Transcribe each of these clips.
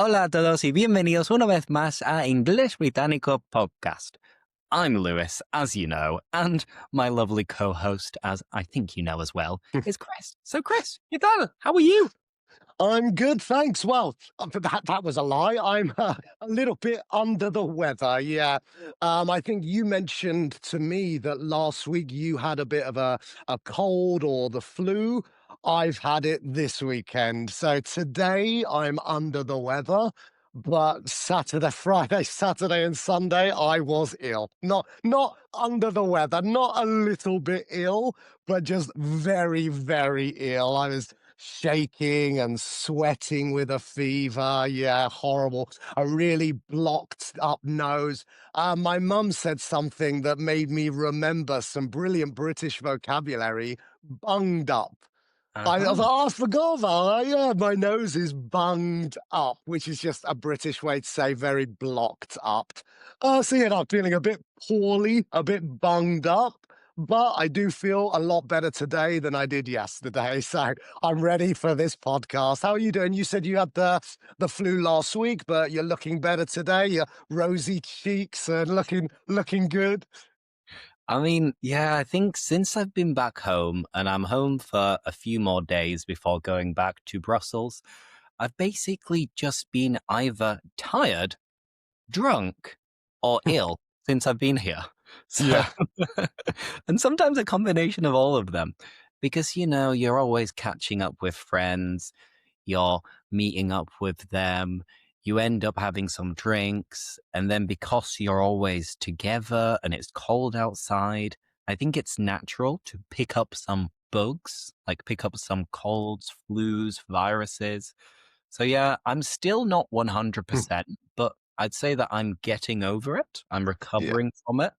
Hola a todos y bienvenidos una vez más a English Britannical Podcast. I'm Lewis, as you know, and my lovely co-host, as I think you know as well, is Chris. So Chris, ¿qué tal? How are you? I'm good, thanks. Well, that was a lie. I'm a little bit under the weather. Yeah. I think you mentioned to me that last week you had a bit of a cold or the flu. I've had it this weekend. So today I'm under the weather. But Saturday, Friday, Saturday, and Sunday, I was ill. Not under the weather, not a little bit ill, but just very, very ill. I was shaking and sweating with a fever. Yeah, horrible. A really blocked up nose. My mum said something that made me remember some brilliant British vocabulary. Bunged up. I was Uh-huh. like, oh, I forgot that. Yeah, my nose is bunged up, which is just a British way to say very blocked up. So, I'm feeling a bit poorly, a bit bunged up, but I do feel a lot better today than I did yesterday. So I'm ready for this podcast. How are you doing? You said you had the flu last week, but you're looking better today. Your rosy cheeks and looking good. I mean, yeah, I think since I've been back home and I'm home for a few more days before going back to Brussels, I've basically just been either tired, drunk, or ill since I've been here. So, Yeah. and sometimes a combination of all of them because, you're always catching up with friends, you're meeting up with them, you end up having some drinks, and then because you're always together and it's cold outside, I think it's natural to pick up some bugs, like pick up some colds, flus, viruses. So yeah, I'm still not 100%, but I'd say that I'm getting over it. I'm Yeah. recovering from it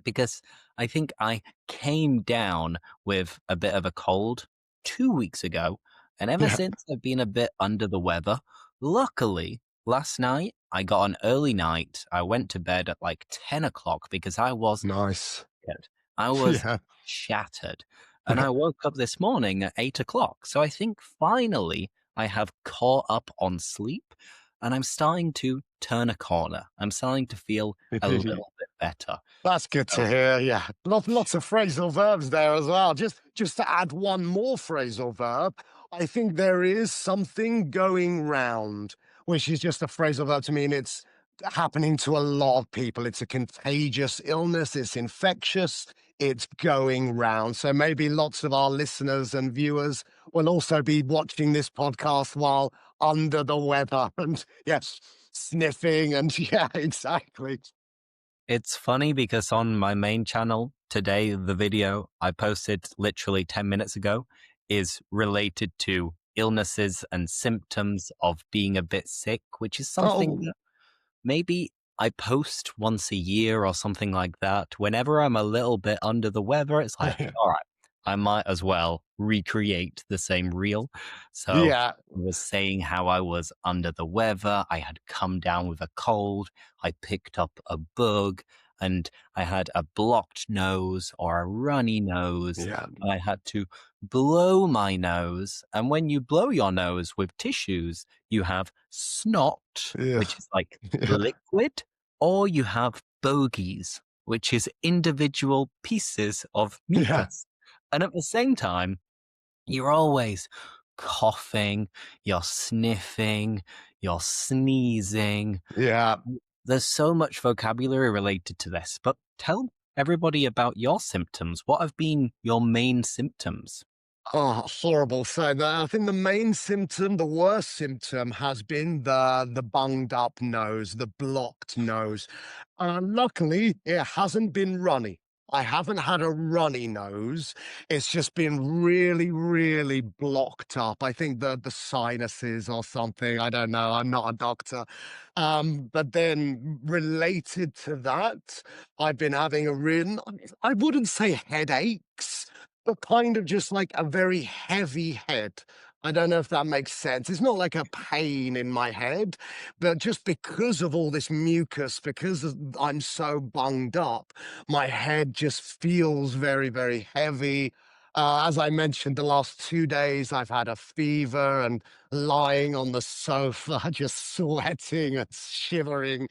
because I think I came down with a bit of a cold 2 weeks ago. And ever Yeah. since I've been a bit under the weather. Luckily, last night I got an early night. I went to bed at like 10 o'clock because I was Nice. shattered. I was Yeah. shattered. And I woke up this morning at 8 o'clock. So I think finally I have caught up on sleep and I'm starting to turn a corner. I'm starting to feel a little bit better. That's good So to hear. Yeah, lots of phrasal verbs there as well. Just to add one more phrasal verb, I think there is something going round, which is just a phrasal verb to mean it's happening to a lot of people. It's a contagious illness. It's infectious. It's going round. So maybe lots of our listeners and viewers will also be watching this podcast while under the weather and yes, sniffing and yeah, exactly. it's funny because on my main channel today, the video I posted literally 10 minutes ago is related to illnesses and symptoms of being a bit sick, which is something Oh, that maybe I post once a year or something like that. Whenever I'm a little bit under the weather, it's like, all right, I might as well recreate the same reel. So yeah, I was saying how I was under the weather. I had come down with a cold. I picked up a bug and I had a blocked nose or a runny nose. yeah, I had to blow my nose. And when you blow your nose with tissues, you have snot, yeah, which is like yeah, liquid, or you have bogies, which is individual pieces of yeah, mucus. And at the same time, you're always coughing, you're sniffing, you're sneezing. yeah. There's so much vocabulary related to this, but tell everybody about your symptoms. What have been your main symptoms? Oh, horrible. So I think the main symptom, the worst symptom, has been the bunged up nose, the blocked nose. Luckily, it hasn't been runny. I haven't had a runny nose. It's just been really, really blocked up. I think the sinuses or something. I don't know. I'm not a doctor. But then related to that, I've been having I wouldn't say headaches, but kind of just like a very heavy head. I don't know if that makes sense. It's not like a pain in my head, but just because of all this mucus, I'm so bunged up, my head just feels very, very heavy. As I mentioned, the last 2 days I've had a fever and lying on the sofa, just sweating and shivering.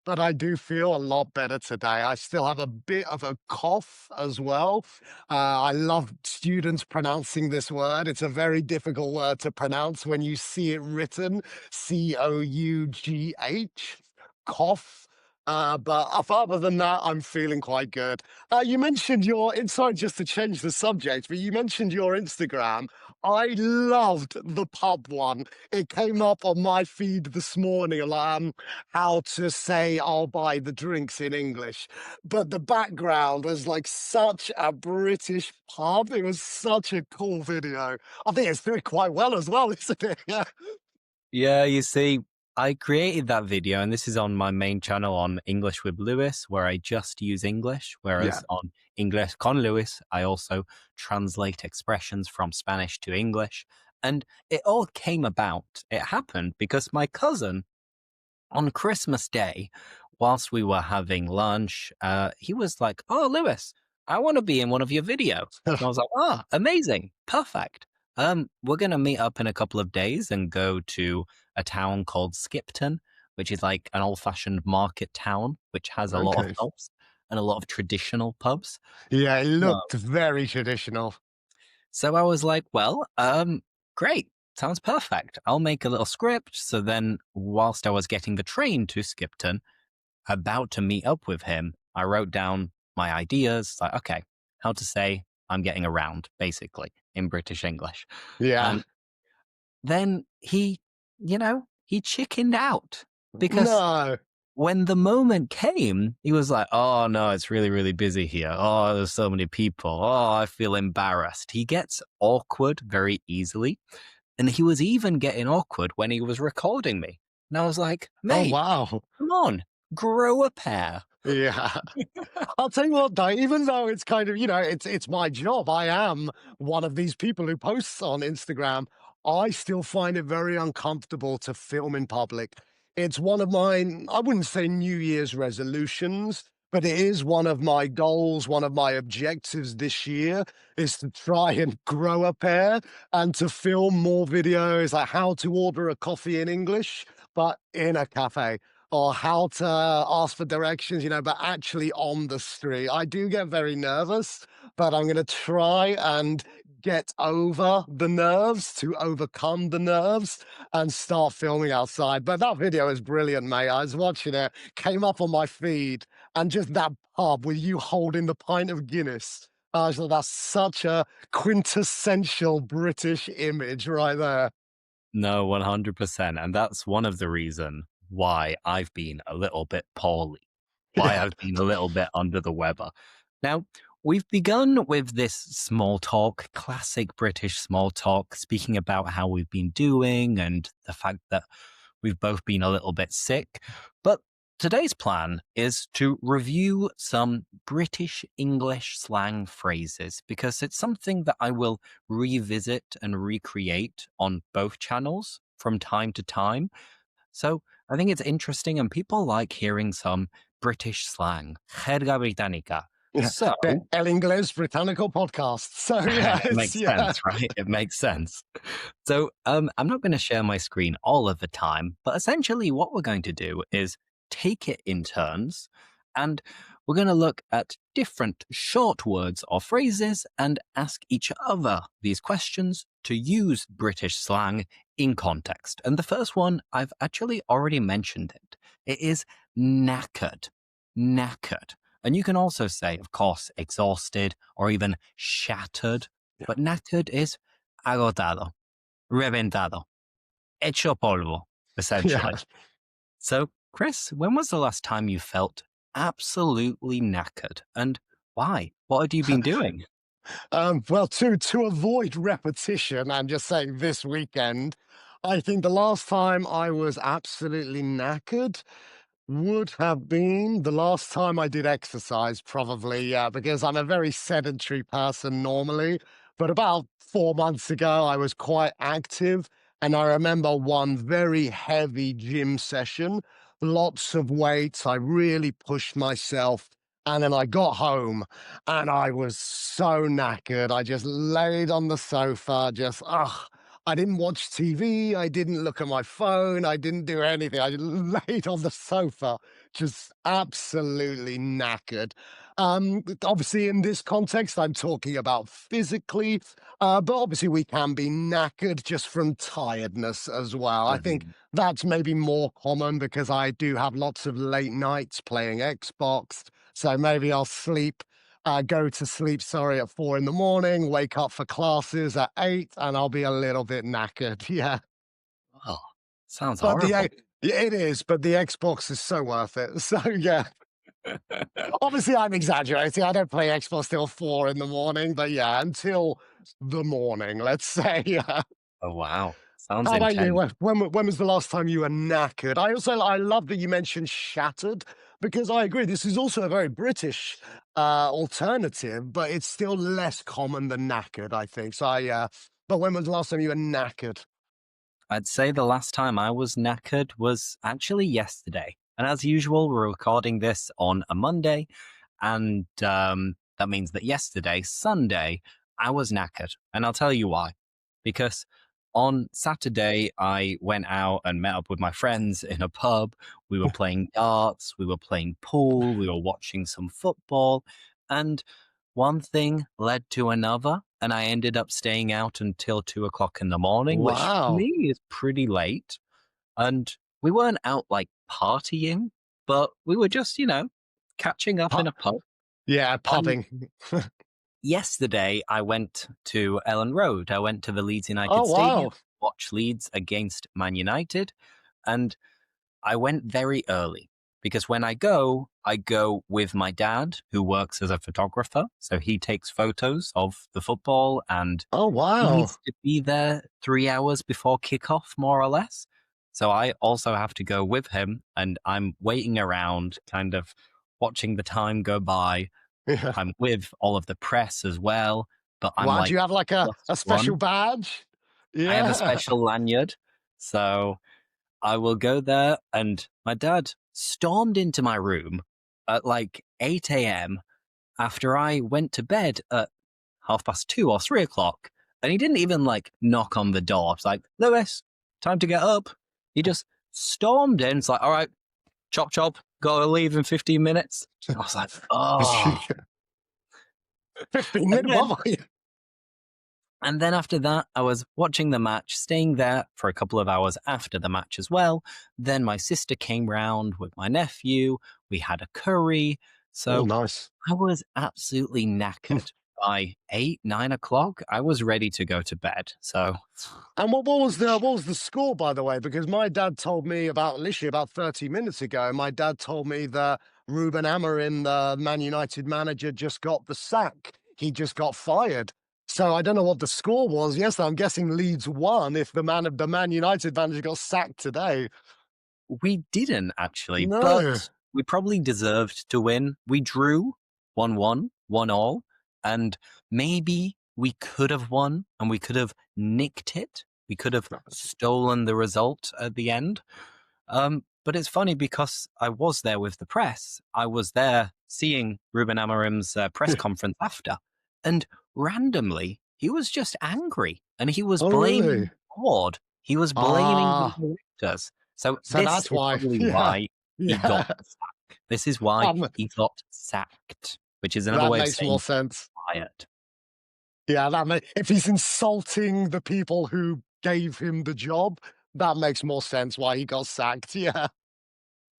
But I do feel a lot better today. I still have a bit of a cough as well. I love students pronouncing this word. It's a very difficult word to pronounce when you see it written Cough. Cough. But other than that, I'm feeling quite good. You mentioned sorry, just to change the subject, but you mentioned your Instagram. I loved the pub one. It came up on my feed this morning, how to say I'll buy the drinks in English. But the background was like such a British pub. It was such a cool video. I think it's doing quite well as well, isn't it? Yeah. Yeah, you see, I created that video, and this is on my main channel on English with Lewis, where I just use English. Yeah. Whereas on Inglés con Lewis, I also translate expressions from Spanish to English. And it all came about, it happened because my cousin, on Christmas Day, whilst we were having lunch, he was like, "Oh, Lewis, I want to be in one of your videos." And I was like, "Oh, amazing. Perfect. We're going to meet up in a couple of days and go to a town called Skipton, which is like an old-fashioned market town, which has a lot of Okay. pubs and a lot of traditional pubs." Yeah, it So, looked very traditional. so I was like, "Well, great. Sounds perfect. I'll make a little script." So then, whilst I was getting the train to Skipton, about to meet up with him, I wrote down my ideas, like, okay, how to say I'm getting around, basically, in British English. Yeah. And then he chickened out because No. when the moment came, he was like, "Oh, no, it's really, really busy here. Oh, there's so many people. Oh, I feel embarrassed." He gets awkward very easily. And he was even getting awkward when he was recording me. And I was like, Oh, "Mate, wow. come on, grow a pair." Yeah. I'll tell you what, though, even though it's kind of, it's my job, I am one of these people who posts on Instagram, I still find it very uncomfortable to film in public. It's one of mine, I wouldn't say New Year's resolutions, but it is one of my goals, one of my objectives this year is to try and grow a pair and to film more videos like how to order a coffee in English, but in a cafe or how to ask for directions, but actually on the street. I do get very nervous, but I'm going to try and get over the nerves to overcome the nerves and start filming outside. But that video is brilliant, mate. I was watching it, came up on my feed, and just that pub with you holding the pint of Guinness. So that's such a quintessential British image right there. No, 100%. And that's one of the reason why I've been a little bit poorly, why Yeah. I've been a little bit under the weather. Now, we've begun with this small talk, classic British small talk, speaking about how we've been doing and the fact that we've both been a little bit sick. But today's plan is to review some British English slang phrases because it's something that I will revisit and recreate on both channels from time to time. So I think it's interesting and people like hearing some British slang, Jerga Británica. Yeah, So the El Inglés Britannical Podcast. So yeah, it it's makes yeah, sense, right? It makes sense. So I'm not going to share my screen all of the time, but essentially what we're going to do is take it in turns and we're going to look at different short words or phrases and ask each other these questions to use British slang in context. And the first one, I've actually already mentioned it. It is knackered. Knackered. And you can also say, of course, exhausted or even shattered, yeah, but knackered is agotado, reventado, hecho polvo, yeah. essentially. So, Chris, when was the last time you felt absolutely knackered and why? What had you been doing? Well, to avoid repetition and just saying this weekend, I think the last time I was absolutely knackered would have been the last time I did exercise, probably, yeah, because I'm a very sedentary person normally. But about 4 months ago, I was quite active. And I remember one very heavy gym session, lots of weights. I really pushed myself. And then I got home and I was so knackered. I just laid on the sofa, just, I didn't watch TV. I didn't look at my phone. I didn't do anything. I just laid on the sofa, just absolutely knackered. Obviously, in this context, I'm talking about physically, but obviously, we can be knackered just from tiredness as well. I think Mhm. that's maybe more common because I do have lots of late nights playing Xbox. So maybe I'll go to sleep, sorry, at 4 in the morning, wake up for classes at 8, and I'll be a little bit knackered. Yeah. Oh, sounds But horrible. yeah, it is, but the Xbox is so worth it. So yeah. Obviously, I'm exaggerating. I don't play Xbox till 4 in the morning, but yeah, until the morning, let's say. Yeah. Oh, wow. Sounds How about you? intense. When was the last time you were knackered? I love that you mentioned shattered because I agree. This is also a very British alternative, but it's still less common than knackered, I think. But when was the last time you were knackered? I'd say the last time I was knackered was actually yesterday. And as usual, we're recording this on a Monday. And that means that yesterday, Sunday, I was knackered. And I'll tell you why. Because on Saturday, I went out and met up with my friends in a pub. We were playing darts, we were playing pool, we were watching some football. And one thing led to another, and I ended up staying out until 2 o'clock in the morning, which for Wow. me is pretty late. And we weren't out like partying, but we were just, catching up in Pu- a pub. yeah, And pubbing. yesterday, I went to Ellen Road. I went to the Leeds Oh, United Stadium, wow. watch Leeds against Man United, and I went very early because when I go with my dad, who works as a photographer. So he takes photos of the football and Oh, he wow. needs to be there 3 hours before kickoff, more or less. So I also have to go with him and I'm waiting around, kind of watching the time go by. Yeah. I'm with all of the press as well, but I'm Wow. Do like you have like plus a special one. badge? I have a Yeah. special lanyard. So I will go there, and my dad stormed into my room at like 8 a.m. after I went to bed at 2:30 or 3 o'clock. And he didn't even like knock on the door. It's like, Lewis, time to get up. He just stormed in. It's like, all right, chop, chop, gotta leave in 15 minutes. I was like, oh. 15 And minutes? then What were you? And then after that, I was watching the match, staying there for a couple of hours after the match as well. Then my sister came round with my nephew. We had a curry. Oh, So nice. I was absolutely knackered. By 8, 9 o'clock, I was ready to go to bed. So And what was the score, by the way? Because my dad told me about literally about 30 minutes ago. My dad told me that Ruben Amorim, the Man United manager, just got the sack. He just got fired. So I don't know what the score was. Yes, I'm guessing Leeds won if the Man United manager got sacked today. we didn't actually, No. but we probably deserved to win. We drew 1-1, 1-1, and maybe we could have won and we could have nicked it. We could have stolen the result at the end. But it's funny because I was there with the press. I was there seeing Ruben Amorim's press conference after, and randomly he was just angry and he was Oh, blaming the really? board. He was blaming the Ah, directors. So so this that's is why. probably Yeah. why he got Yeah. the sack. This is why Um, he got sacked, which is another that way of makes more saying sense. fired. Yeah, if he's insulting the people who gave him the job, that makes more sense why he got sacked. Yeah.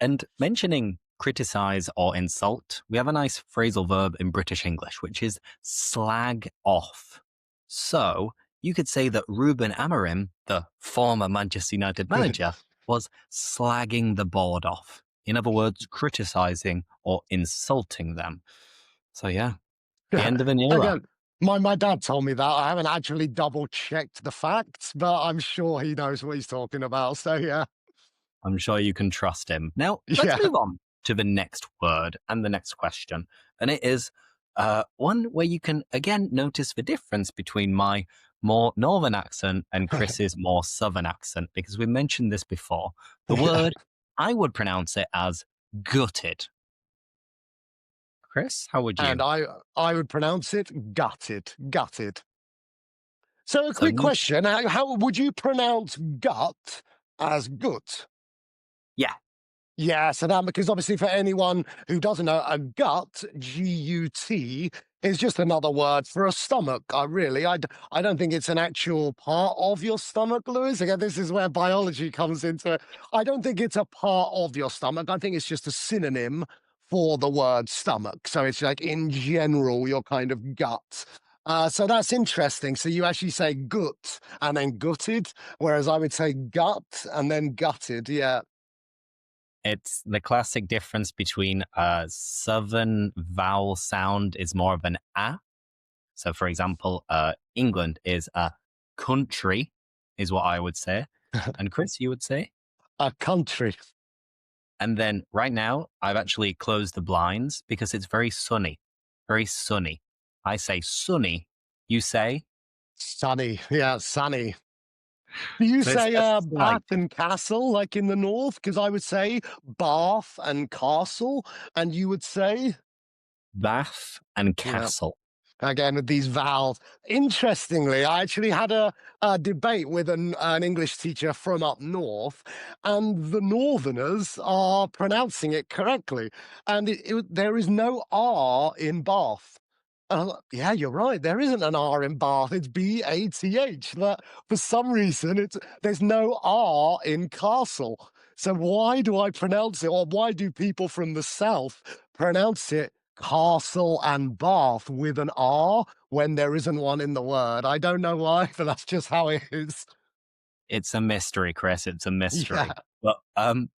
And mentioning criticize or insult, we have a nice phrasal verb in British English, which is slag off. So you could say that Ruben Amorim, the former Manchester United manager, was slagging the board off. In other words, criticizing or insulting them. So yeah, the Yeah. end of an era. Again, my dad told me that. I haven't actually double checked the facts, but I'm sure he knows what he's talking about. So yeah. I'm sure you can trust him. Now, let's Yeah. move on to the next word and the next question. And it is one where you can again notice the difference between my more northern accent and Chris's more southern accent, because we mentioned this before. The Yeah. word, I would pronounce it as gutted. Chris? How would And you? I would pronounce it gutted, gutted. So a So quick you, question, how would you pronounce gut as gut? yeah, Yeah, so that because obviously for anyone who doesn't know, a gut, G-U-T, is just another word for a stomach. I don't think it's an actual part of your stomach, Lewis. Again, this is where biology comes into it. I don't think it's a part of your stomach. I think it's just a synonym for the word stomach. So it's like in general, your kind of gut. So that's interesting. So you actually say gut and then gutted, whereas I would say gut and then gutted. Yeah. it's the classic difference between a southern vowel sound is more of an a. So, for example, England is a country, is what I would say. And Chris, you would say? A country. And then right now, I've actually closed the blinds because it's very sunny, very sunny. I say sunny, you say. Sunny, yeah, sunny. Do you So it's say a Bath slight and Castle like in the north? Because I would say Bath and Castle, and you would say, bath and yeah, castle. again with these vowels. Interestingly, I actually had a debate with an English teacher from up north, and the Northerners are pronouncing it correctly, and there is no R in Bath. And I'm like, yeah, you're right. There isn't an R in Bath. It's B-A-T-H. But for some reason, there's no R in castle. So why do I pronounce it, or why do people from the south pronounce it castle and bath with an R when there isn't one in the word? I don't know why, but that's just how it is. It's a mystery, Chris. It's a Yeah. mystery. But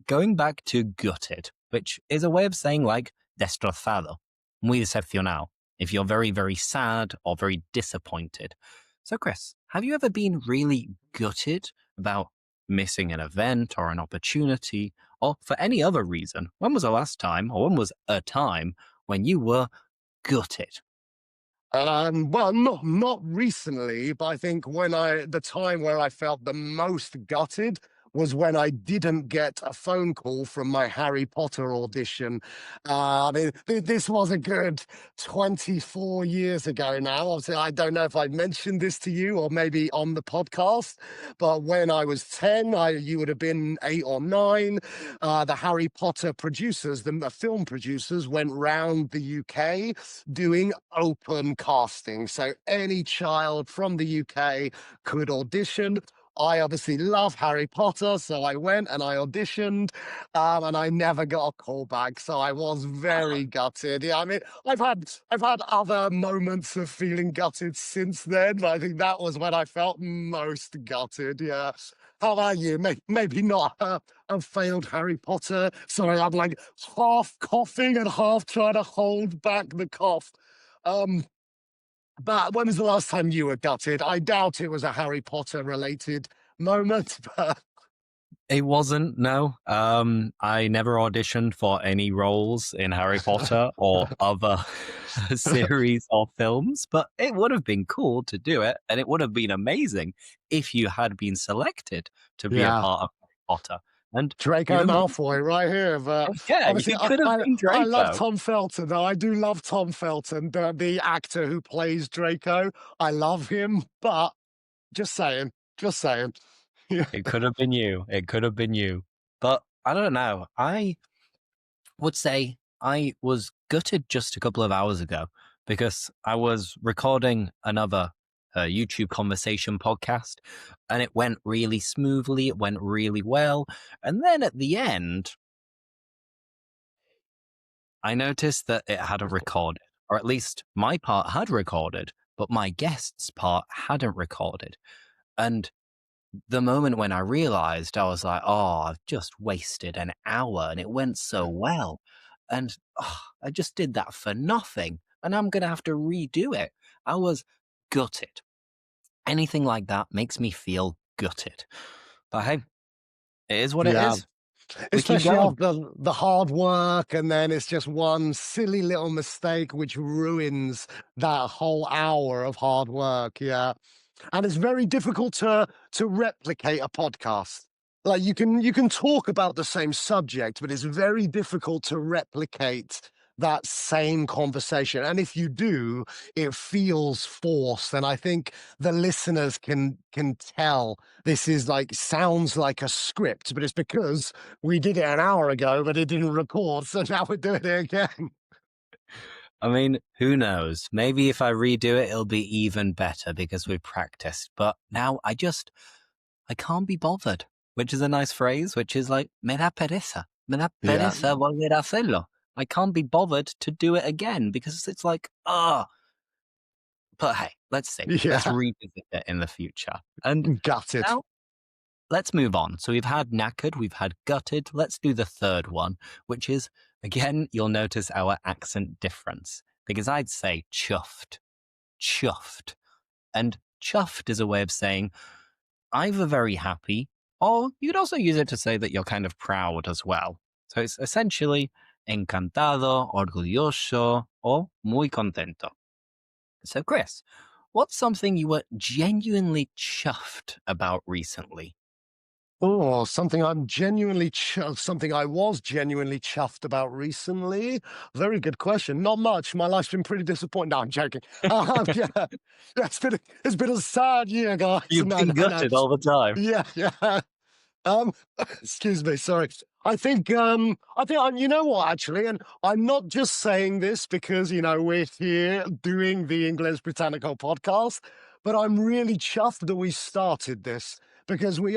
going back to gutted, which is a way of saying like destrozado, muy decepcionado, if you're very, very sad or very disappointed. So, Chris, have you ever been really gutted about missing an event or an opportunity or for any other reason? When was the last time or when was a time when you were gutted? Well, not recently, but I think the time where I felt the most gutted was when I didn't get a phone call from my Harry Potter audition. I mean, this was a good 24 years ago now. Obviously, I don't know if I mentioned this to you or maybe on the podcast, but when I was 10, you would have been 8 or 9. The Harry Potter producers, the film producers, went round the UK doing open casting. So any child from the UK could audition. I obviously love Harry Potter, so I went and I auditioned, and I never got a call back. So I was very gutted. Yeah, I mean, I've had other moments of feeling gutted since then, but I think that was when I felt most gutted. Yeah. How about you? Maybe not a failed Harry Potter. Sorry, I'm like half coughing and half trying to hold back the cough. Um, but when was the last time you were gutted? I doubt it was a Harry Potter related moment, but It wasn't, no. I never auditioned for any roles in Harry Potter or other series or films, but it would have been cool to do it, and it would have been amazing if you had been selected to be a yeah, part of Harry Potter. And Draco you're Malfoy amazing. right here. But Yeah, obviously, you could have been I love Draco. Tom Felton, though. I do love Tom Felton, the actor who plays Draco. I love him, but just saying, just saying. Yeah. It could have been you. It could have been you. But I don't know. I would say I was gutted just a couple of hours ago because I was recording another YouTube conversation podcast and it went really smoothly. It went really well. And then at the end, I noticed that it hadn't recorded, or at least my part had recorded, but my guest's part hadn't recorded. And the moment when I realized, I was like, oh, I've just wasted an hour and it went so well. And I just did that for nothing. And I'm going to have to redo it. I was gutted. Anything like that makes me feel gutted. But hey, it is what it Yeah. is. We keep Especially going. after the hard work, and then it's just one silly little mistake which ruins that whole hour of hard work. Yeah. And it's very difficult to replicate a podcast. Like you can talk about the same subject, but it's very difficult to replicate that same conversation. And if you do, it feels forced. And I think the listeners can tell this is like sounds like a script, but it's because we did it an hour ago, but it didn't record. So now we're doing it again. I mean, who knows? Maybe if I redo it, it'll be even better because we've practiced. But now I can't be bothered, which is a nice phrase, which is like, me da pereza. Me da Yeah. pereza volver a hacerlo. I can't be bothered to do it again because it's like, ah. But hey, let's see. Let's Yeah. revisit it in the future. And Gutted. now let's move on. So we've had knackered, we've had gutted. Let's do the third one, which is, again, you'll notice our accent difference because I'd say chuffed, chuffed. And chuffed is a way of saying either very happy, or you could also use it to say that you're kind of proud as well. So it's essentially encantado, orgulloso, or muy contento. So, Chris, what's something you were genuinely chuffed about recently? Oh, something something I was genuinely chuffed about recently. Very good question. Not much. My life's been pretty disappointing. No, I'm joking. Yeah, yeah, it's been a sad year, guys. You've No, been no, no. gutted all the time. Yeah, yeah. Um, excuse me, sorry. You know what, actually, and I'm not just saying this because, we're here doing the English Britannical podcast, but I'm really chuffed that we started this because we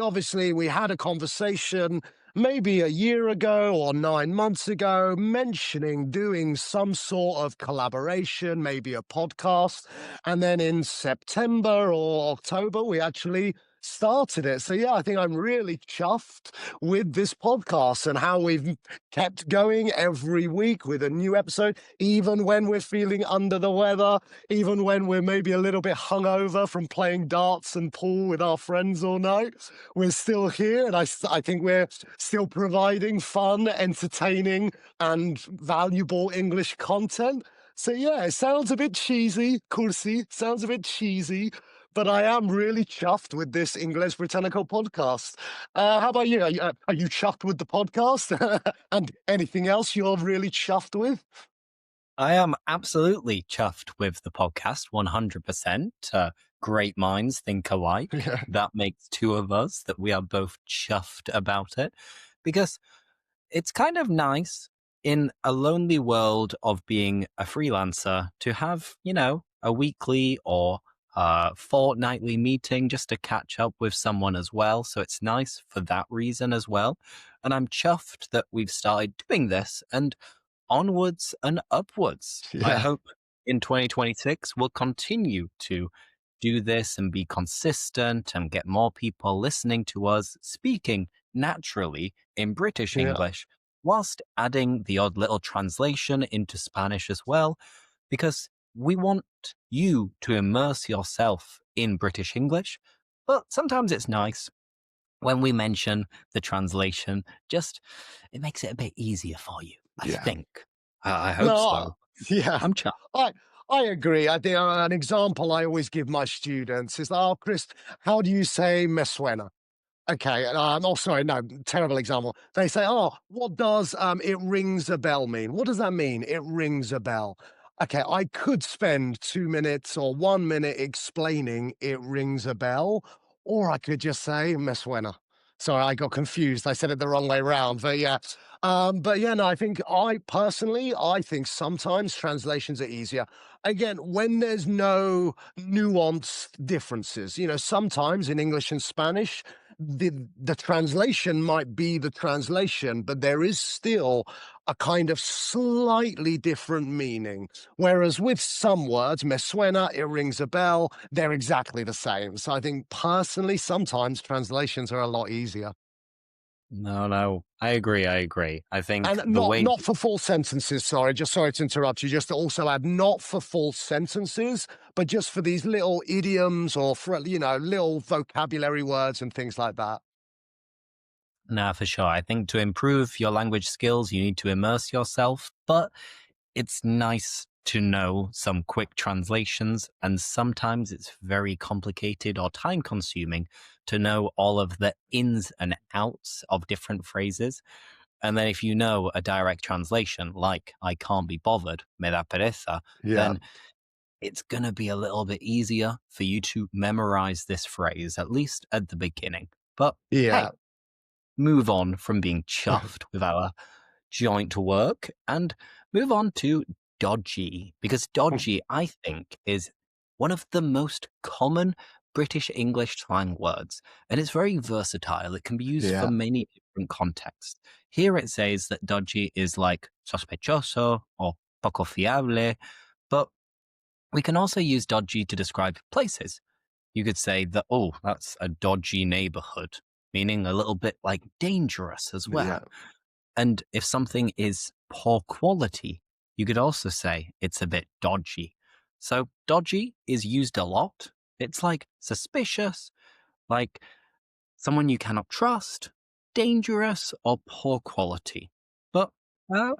had a conversation maybe a year ago or 9 months ago mentioning doing some sort of collaboration, maybe a podcast. And then in September or October, we actually started it. So yeah, I think I'm really chuffed with this podcast and how we've kept going every week with a new episode, even when we're feeling under the weather, even when we're maybe a little bit hungover from playing darts and pool with our friends all night. We're still here, and I think we're still providing fun, entertaining, and valuable English content. So yeah, it sounds a bit cheesy, cursi, sounds a bit cheesy, but I am really chuffed with this English Britannical podcast. How about you? Are you chuffed with the podcast? And anything else you're really chuffed with? I am absolutely chuffed with the podcast, 100%. Great minds think alike. Yeah, That makes two of us, that we are both chuffed about it. Because it's kind of nice in a lonely world of being a freelancer to have, a weekly or fortnightly meeting just to catch up with someone as well. So it's nice for that reason as well. And I'm chuffed that we've started doing this and onwards and upwards. I yeah, hope in 2026 we'll continue to do this and be consistent and get more people listening to us speaking naturally in British yeah, English, whilst adding the odd little translation into Spanish as well, because we want you to immerse yourself in British English. But sometimes it's nice when we mention the translation, just it makes it a bit easier for you, I yeah. think. I hope No, so. yeah. I'm chuffed. I I agree. I think an example I always give my students is, "Oh, Chris, how do you say me suena?" Okay, oh, sorry, no, terrible example. They say, "Oh, what does it rings a bell mean?" What does that mean? It rings a bell. Okay, I could spend 2 minutes or 1 minute explaining it rings a bell, or I could just say me suena. Sorry, I got confused. I said it the wrong way round, but yeah. No, I think sometimes translations are easier. Again, when there's no nuanced differences, sometimes in English and Spanish, the translation might be the translation, but there is still a kind of slightly different meaning. Whereas with some words, me suena, it rings a bell, they're exactly the same. So I think personally, sometimes translations are a lot easier. No, no, I agree. I agree. I think And the not way not for full sentences, sorry, just sorry to interrupt you, just to also add, not for full sentences, but just for these little idioms or for, little vocabulary words and things like that. Nah, for sure. I think to improve your language skills, you need to immerse yourself, but it's nice to know some quick translations. And sometimes it's very complicated or time consuming to know all of the ins and outs of different phrases. And then if you know a direct translation like I can't be bothered, me da pereza, Yeah. then it's going to be a little bit easier for you to memorize this phrase, at least at the beginning. But Yeah. hey, move on from being chuffed with our joint work and move on to dodgy, because dodgy, I think, is one of the most common British English slang words, and it's very versatile. It can be used for Yeah. many different contexts. Here it says that dodgy is like sospechoso or poco fiable, but we can also use dodgy to describe places. You could say that, oh, that's a dodgy neighborhood, meaning a little bit like dangerous as Yeah. well. And if something is poor quality, you could also say it's a bit dodgy. So dodgy is used a lot. It's like suspicious, like someone you cannot trust, dangerous, or poor quality. But uh,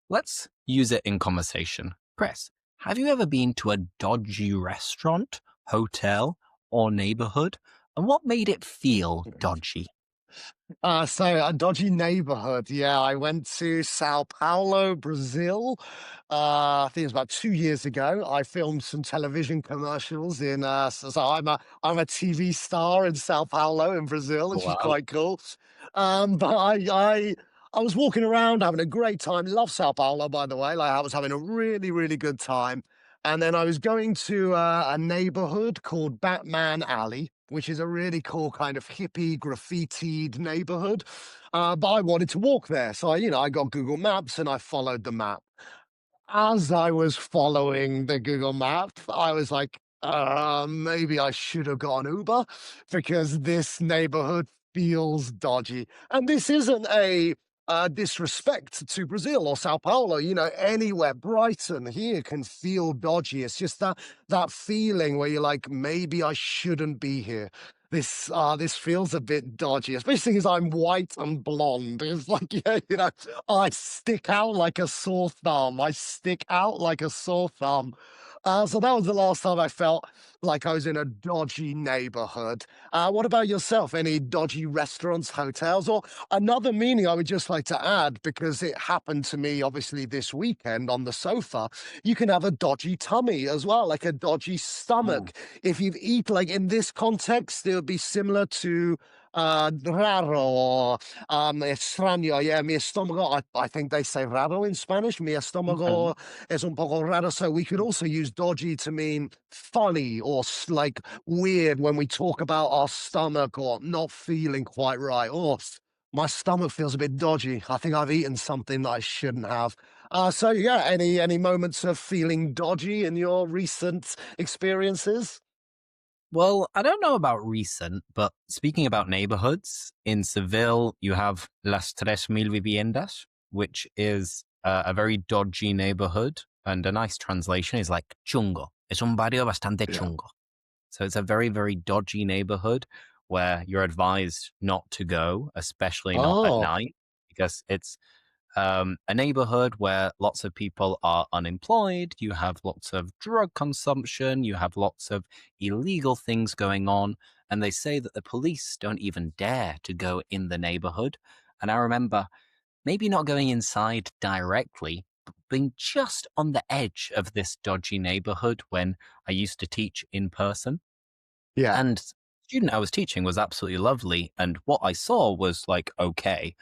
let's use it in conversation. Chris, have you ever been to a dodgy restaurant, hotel, or neighborhood? And what made it feel dodgy? So a dodgy neighborhood. Yeah, I went to Sao Paulo, Brazil. I think it was about 2 years ago. I filmed some television commercials in. So I'm a TV star in Sao Paulo in Brazil, which is Wow. quite cool. But I was walking around having a great time. Love Sao Paulo, by the way. Like I was having a really good time. And then I was going to a neighborhood called Batman Alley, which is a really cool kind of hippie graffitied neighborhood. But I wanted to walk there. So I got Google Maps and I followed the map. As I was following the Google Map, I was like, maybe I should have got an Uber because this neighborhood feels dodgy. And this isn't a disrespect to Brazil or Sao Paulo. Anywhere, Brighton here can feel dodgy. It's just that feeling where you're like, maybe I shouldn't be here. This feels a bit dodgy, especially as I'm white and blonde. It's like, yeah, I stick out like a sore thumb. I stick out like a sore thumb. So that was the last time I felt like I was in a dodgy neighborhood. What about yourself? Any dodgy restaurants, hotels, or another meaning I would just like to add because it happened to me obviously this weekend on the sofa. You can have a dodgy tummy as well, like a dodgy Ooh. stomach. If you've eaten, like in this context, it would be similar to raro or extraño. Yeah, mi estómago. I think they say raro in Spanish. Mi Okay. estómago es un poco raro. So we could also use dodgy to mean funny or like weird when we talk about our stomach or not feeling quite right. Or my stomach feels a bit dodgy. I think I've eaten something that I shouldn't have. So yeah, any moments of feeling dodgy in your recent experiences? Well, I don't know about recent, but speaking about neighborhoods, in Seville, you have Las Tres Mil Viviendas, which is a very dodgy neighborhood. And a nice translation is like chungo. Es un barrio bastante Yeah. chungo. So it's a very dodgy neighborhood where you're advised not to go, especially not at Oh, night, because it's a neighborhood where lots of people are unemployed, you have lots of drug consumption, you have lots of illegal things going on, and they say that the police don't even dare to go in the neighborhood. And I remember maybe not going inside directly, but being just on the edge of this dodgy neighborhood when I used to teach in person. yeah, And the student I was teaching was absolutely lovely, and what I saw was like okay,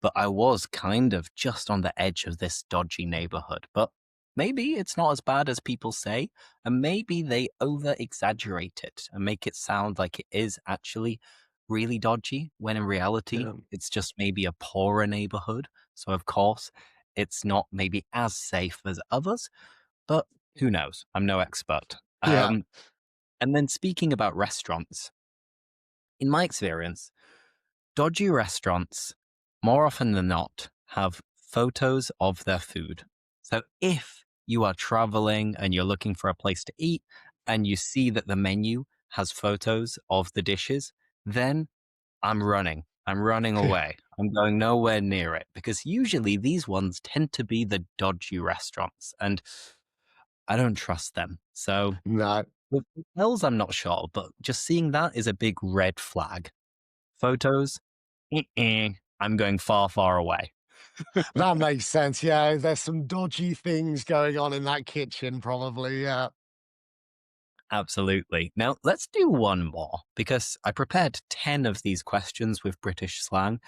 but I was kind of just on the edge of this dodgy neighborhood. But maybe it's not as bad as people say, and maybe they over exaggerate it and make it sound like it is actually really dodgy, when in reality, yeah, it's just maybe a poorer neighborhood. So, of course, it's not maybe as safe as others, but who knows? I'm no expert. yeah, And then speaking about restaurants, in my experience, dodgy restaurants, more often than not, have photos of their food. So if you are traveling and you're looking for a place to eat and you see that the menu has photos of the dishes, then I'm running. I'm running yeah. away. I'm going nowhere near it because usually these ones tend to be the dodgy restaurants and I don't trust them. So No. with hotels, I'm not sure, but just seeing that is a big red flag. Photos? Mm-mm. I'm going far, far away. That makes sense. Yeah, there's some dodgy things going on in that kitchen, probably. Yeah. Absolutely. Now, let's do one more because I prepared 10 of these questions with British slang,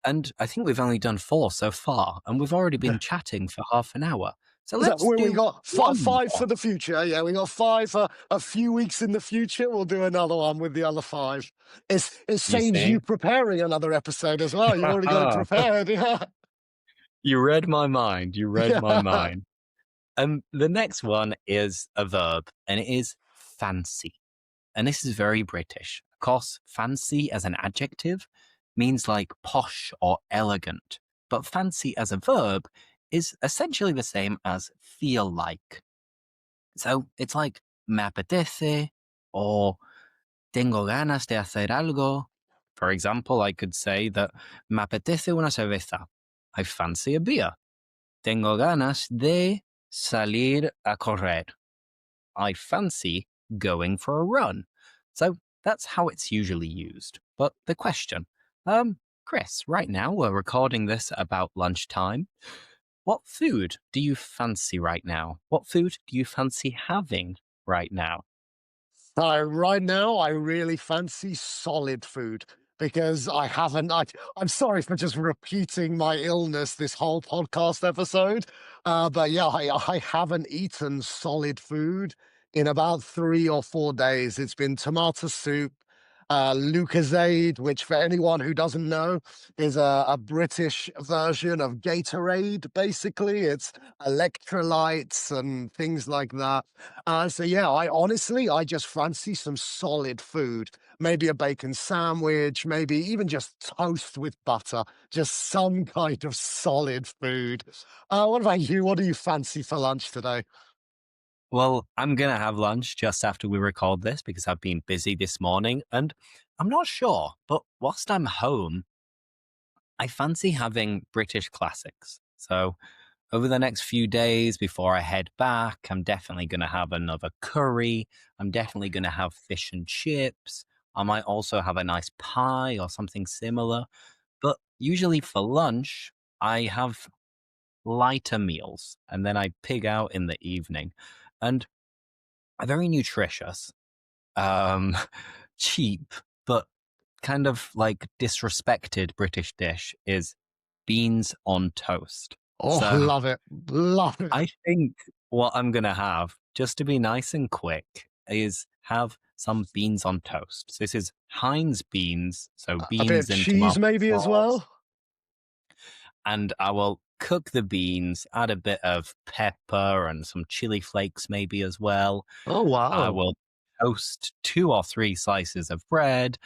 and I think we've only done 4 so far, and we've already been chatting for half an hour. So So let's we do got one five more. for the future. Yeah, we got five for a few weeks in the future. We'll do another one with the other five. It You saves see? you preparing another episode as well. You've already got it prepared. Yeah. You read my mind. You read my Yeah. mind. The next one is a verb, and it is fancy. And this is very British. Of course, fancy as an adjective means like posh or elegant, but fancy as a verb is essentially the same as feel like. So it's like me apetece or tengo ganas de hacer algo. For example, I could say that me apetece una cerveza. I fancy a beer. Tengo ganas de salir a correr. I fancy going for a run. So that's how it's usually used. But the question, Chris, right now we're recording this about lunchtime. What food do you fancy right now? What food do you fancy having right now? So right now, I really fancy solid food because I haven't. I'm sorry for just repeating my illness this whole podcast episode, but yeah, I haven't eaten solid food in about 3 or 4 days. It's been tomato soup, Lucozade, which for anyone who doesn't know is a British version of Gatorade. Basically, it's electrolytes and things like that. So yeah, I just fancy some solid food. Maybe a bacon sandwich, maybe even just toast with butter. Just some kind of solid food. What about you? What do you fancy for lunch today? Well, I'm going to have lunch just after we record this because I've been busy this morning and I'm not sure, but whilst I'm home, I fancy having British classics. So over the next few days before I head back, I'm definitely going to have another curry. I'm definitely going to have fish and chips. I might also have a nice pie or something similar. But usually for lunch, I have lighter meals and then I pig out in the evening. And a very nutritious, um, cheap, but kind of like disrespected British dish is beans on toast. Oh, So love it. Love it. I think what I'm gonna have, just to be nice and quick, is have some beans on toast. So this is Heinz beans, so A bit of beans in cheese, tomato maybe as sauce, well. and I will cook the beans, add a bit of pepper and some chili flakes maybe as well. Oh, I wow. will toast 2 or 3 slices of bread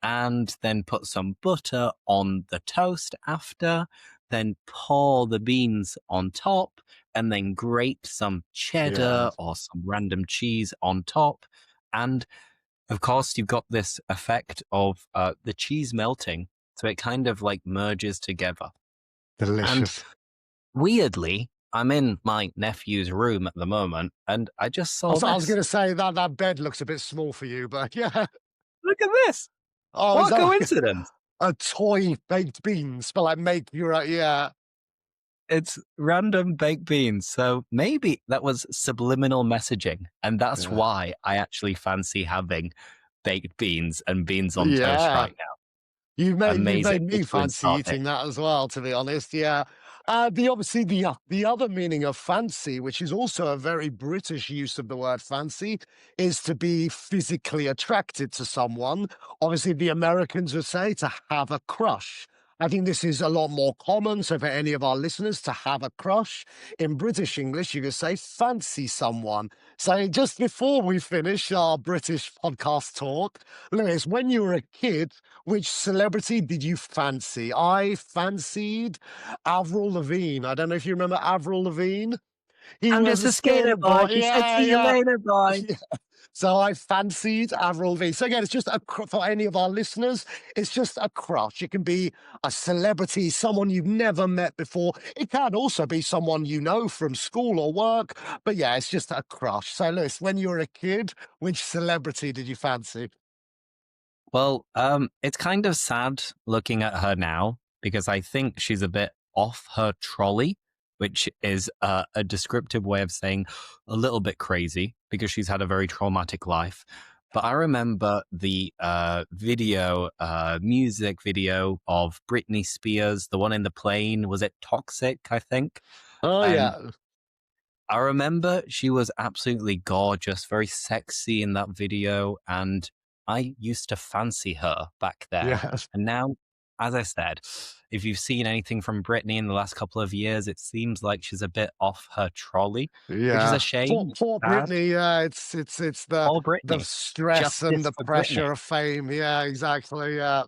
and then put some butter on the toast after, then pour the beans on top, and then grate some Yeah, cheddar or some random cheese on top. And of course, you've got this effect of the cheese melting. So it kind of like merges together. And delicious. weirdly, I'm in my nephew's room at the moment, and I just saw I was this. going to say that that bed looks a bit small for you, but yeah. Look at this. Oh, is What that like coincidence. a toy baked beans? But like make you right, yeah. It's random baked beans. So maybe that was subliminal messaging. And that's Yeah. why I actually fancy having baked beans and beans on toast Yeah. right now. You've Amazing. made This me will fancy start it. eating that as well, to be honest. Yeah. The other meaning of fancy, which is also a very British use of the word fancy, is to be physically attracted to someone. Obviously, the Americans would say to have a crush. I think this is a lot more common. So, for any of our listeners to have a crush, in British English, you could say fancy someone. So, just before we finish our British podcast talk, Lewis, when you were a kid, which celebrity did you fancy? I fancied Avril Lavigne. I don't know if you remember Avril Lavigne. He I'm was just a a skater skater boy. boy. He said, Yeah, see you yeah. later, boy. Yeah. So I fancied Avril Lavigne. So again, it's just for any of our listeners, it's just a crush. It can be a celebrity, someone you've never met before. It can also be someone you know from school or work. But yeah, it's just a crush. So Lewis, when you were a kid, which celebrity did you fancy? Well, it's kind of sad looking at her now because I think she's a bit off her trolley, which is a descriptive way of saying a little bit crazy because she's had a very traumatic life. But I remember the music video of Britney Spears, the one in the plane. Was it Toxic, I think? Oh, And yeah. I remember she was absolutely gorgeous, very sexy in that video. And I used to fancy her back then. Yeah. And now, as I said, if you've seen anything from Britney in the last couple of years, it seems like she's a bit off her trolley, which is a Yeah. Poor, shame. poor Sad. Britney. Yeah, it's All the Britney. stress and Justice the for Britney. pressure of fame. Yeah, exactly. Yeah.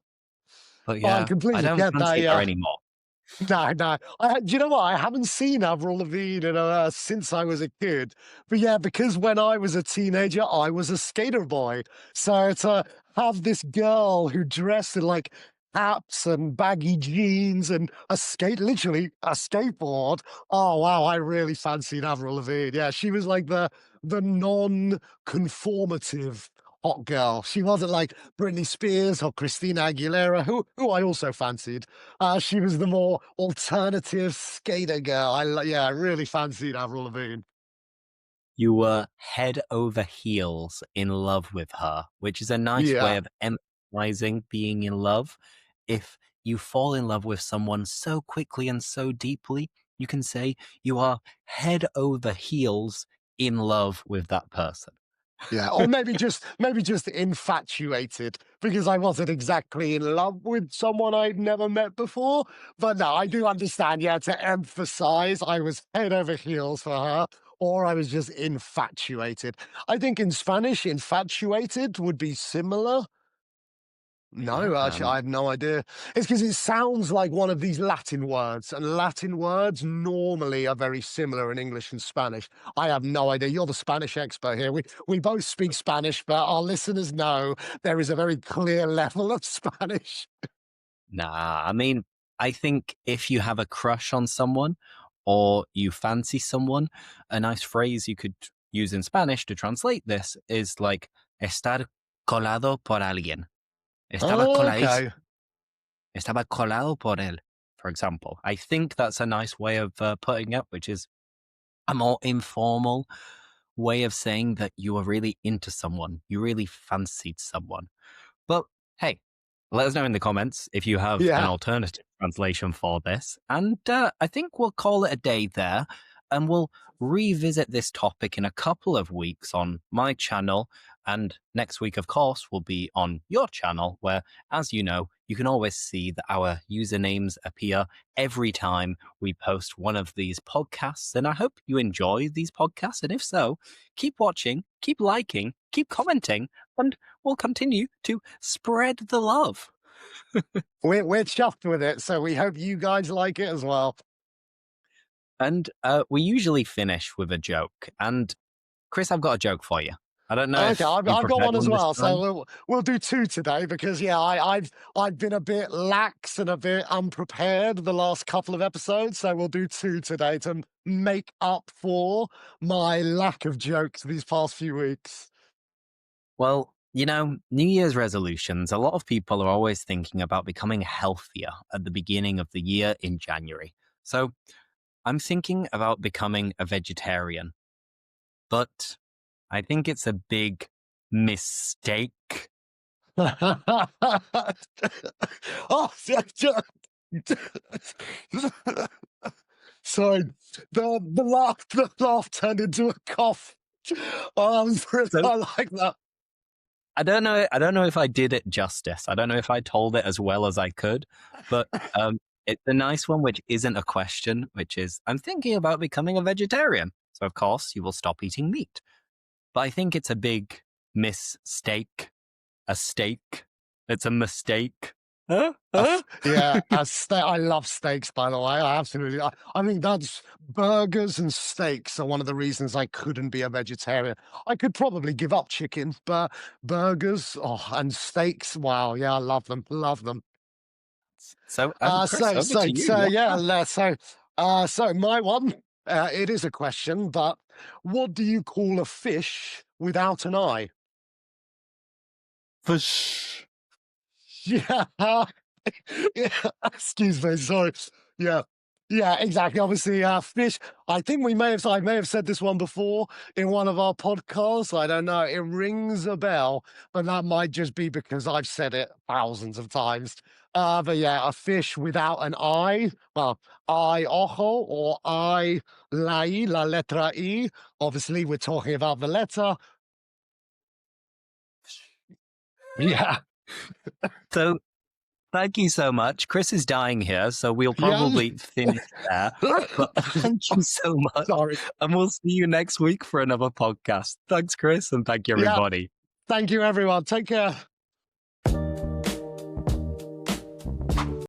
But Oh, I yeah, I completely don't get that. fancy her Yeah. anymore. No, no. Do you know what? I haven't seen Avril Lavigne since I was a kid. But yeah, because when I was a teenager, I was a skater boy. So to have this girl who dressed in like hats and baggy jeans and literally a skateboard. Oh wow, I really fancied Avril Lavigne. Yeah, she was like the non-conformative hot girl. She wasn't like Britney Spears or Christina Aguilera, who I also fancied. She was the more alternative skater girl. Yeah, I really fancied Avril Lavigne. You were head over heels in love with her, which is a nice way Yeah, of emphasizing being in love. If you fall in love with someone so quickly and so deeply, you can say you are head over heels in love with that person. yeah, or maybe just infatuated because I wasn't exactly in love with someone I'd never met before. But no, I do understand. Yeah, to emphasize, I was head over heels for her, or I was just infatuated. I think in Spanish, infatuated would be similar. Yeah, No, actually, I have no idea. It's because it sounds like one of these Latin words, and Latin words normally are very similar in English and Spanish. I have no idea. You're the Spanish expert here. We both speak Spanish, but our listeners know there is a very clear level of Spanish. nah, I mean, I think if you have a crush on someone or you fancy someone, a nice phrase you could use in Spanish to translate this is like estar colado por alguien. Estaba Oh, coladísimo. okay. Estaba colado por él, for example. I think that's a nice way of putting it, which is a more informal way of saying that you were really into someone. You really fancied someone. But hey, let us know in the comments if you have an Yeah. alternative translation for this. And I think we'll call it a day there. And we'll revisit this topic in a couple of weeks on my channel. And next week, of course, will be on your channel, where, as you know, you can always see that our usernames appear every time we post one of these podcasts. And I hope you enjoy these podcasts. And if so, keep watching, keep liking, keep commenting, and we'll continue to spread the love. We're chuffed with it, so we hope you guys like it as well. And we usually finish with a joke. And Chris, I've got a joke for you. I don't know Okay, if you I've got prepared one as one this well, so time. we'll do two today because yeah, I've been a bit lax and a bit unprepared the last couple of episodes, so we'll do two today to make up for my lack of jokes these past few weeks. Well, New Year's resolutions, a lot of people are always thinking about becoming healthier at the beginning of the year in January. So I'm thinking about becoming a vegetarian, but I think it's a big mistake. Oh, sorry, the laugh turned into a cough. Oh, that was really, So I like that. I don't know if I did it justice. I don't know if I told it as well as I could, but it's a nice one, which isn't a question, which is I'm thinking about becoming a vegetarian. So of course you will stop eating meat. But I think it's a big mistake. A steak. It's a mistake. Huh? Huh? Yeah, I love steaks, by the way. I think that's burgers and steaks are one of the reasons I couldn't be a vegetarian. I could probably give up chicken, but burgers, and steaks, wow, yeah, I love them, love them. So, Chris, So, over so, to you. so, What's yeah, that? so my one, it is a question, but what do you call a fish without an eye? Fish. Yeah. Yeah, excuse me, sorry. Yeah. Yeah, exactly. Obviously, fish. I think I may have said this one before in one of our podcasts. I don't know. It rings a bell, but that might just be because I've said it thousands of times. But yeah, a fish without an I. Well, I ojo or I la letra I. Obviously, we're talking about the letter. Yeah. So thank you so much. Chris is dying here, so we'll Yeah. probably finish there. But thank you so much. Sorry. And we'll see you next week for another podcast. Thanks, Chris, and thank you, Yeah. everybody. Thank you, everyone. Take care.